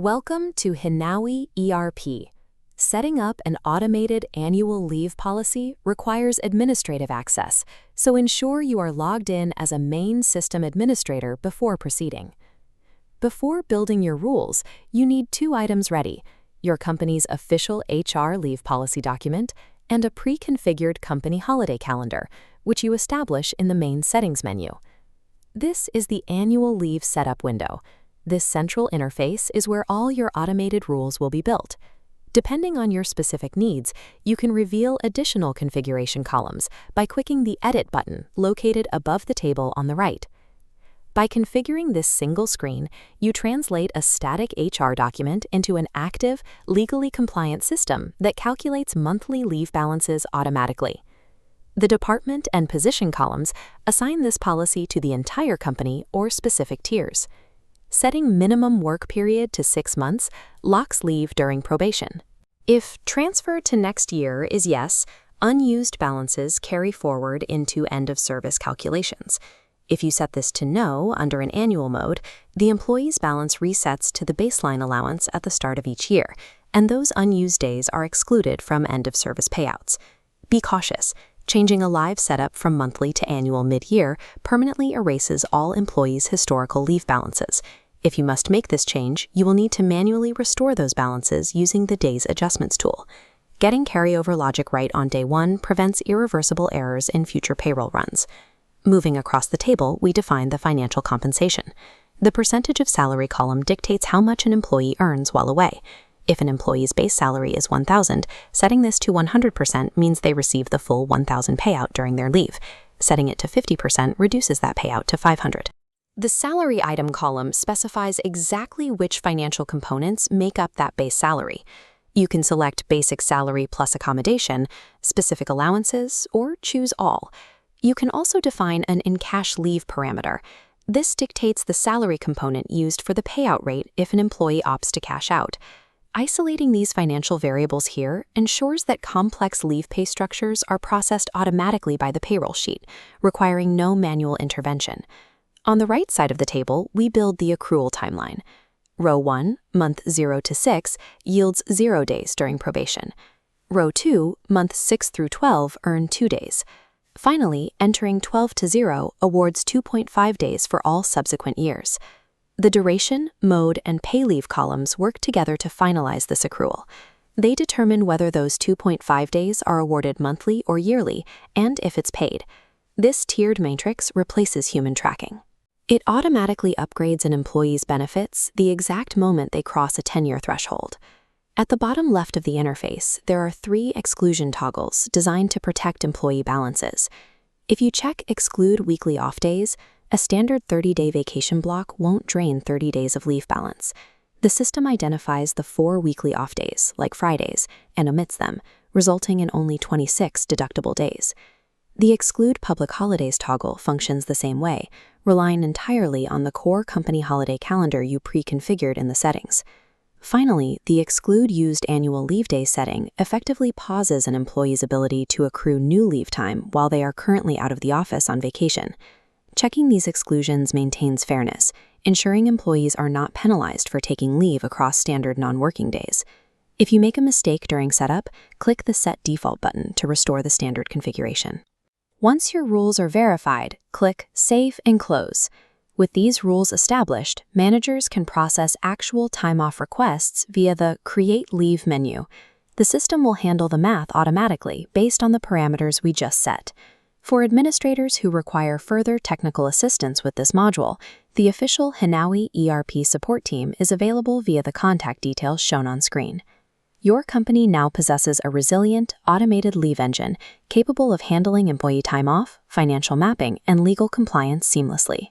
Welcome to Hinawi ERP. Setting up an automated annual leave policy requires administrative access, so ensure you are logged in as a main system administrator before proceeding. Before building your rules, you need two items ready: your company's official HR leave policy document and a pre-configured company holiday calendar, which you establish in the main settings menu. This is the annual leave setup window. This central interface is where all your automated rules will be built. Depending on your specific needs, you can reveal additional configuration columns by clicking the Edit button located above the table on the right. By configuring this single screen, you translate a static HR document into an active, legally compliant system that calculates monthly leave balances automatically. The department and position columns assign this policy to the entire company or specific tiers. Setting minimum work period to 6 months locks leave during probation. If transfer to next year is yes, unused balances carry forward into end-of-service calculations. If you set this to no under an annual mode, the employee's balance resets to the baseline allowance at the start of each year, and those unused days are excluded from end-of-service payouts. Be cautious. Changing a live setup from monthly to annual mid-year permanently erases all employees' historical leave balances. If you must make this change, you will need to manually restore those balances using the Days Adjustments tool. Getting carryover logic right on day one prevents irreversible errors in future payroll runs. Moving across the table, we define the financial compensation. The percentage of salary column dictates how much an employee earns while away. If an employee's base salary is $1,000, setting this to 100% means they receive the full $1,000 payout during their leave. Setting it to 50% reduces that payout to $500. The salary item column specifies exactly which financial components make up that base salary. You can select basic salary plus accommodation, specific allowances, or choose all. You can also define an in-cash leave parameter. This dictates the salary component used for the payout rate if an employee opts to cash out. Isolating these financial variables here ensures that complex leave pay structures are processed automatically by the payroll sheet, requiring no manual intervention. On the right side of the table, we build the accrual timeline. Row 1, month 0 to 6, yields 0 days during probation. Row 2, month 6 through 12, earn 2 days. Finally, entering 12 to 0 awards 2.5 days for all subsequent years. The duration, mode, and pay leave columns work together to finalize this accrual. They determine whether those 2.5 days are awarded monthly or yearly, and if it's paid. This tiered matrix replaces human tracking. It automatically upgrades an employee's benefits the exact moment they cross a 10-year threshold. At the bottom left of the interface, there are 3 exclusion toggles designed to protect employee balances. If you check Exclude Weekly Off Days, a standard 30-day vacation block won't drain 30 days of leave balance. The system identifies the 4 weekly off days, like Fridays, and omits them, resulting in only 26 deductible days. The Exclude Public Holidays toggle functions the same way, relying entirely on the core company holiday calendar you pre-configured in the settings. Finally, the Exclude Used Annual Leave Day setting effectively pauses an employee's ability to accrue new leave time while they are currently out of the office on vacation. Checking these exclusions maintains fairness, ensuring employees are not penalized for taking leave across standard non-working days. If you make a mistake during setup, click the Set Default button to restore the standard configuration. Once your rules are verified, click Save and Close. With these rules established, managers can process actual time-off requests via the Create Leave menu. The system will handle the math automatically based on the parameters we just set. For administrators who require further technical assistance with this module, the official Hinawi ERP support team is available via the contact details shown on screen. Your company now possesses a resilient, automated leave engine capable of handling employee time off, financial mapping, and legal compliance seamlessly.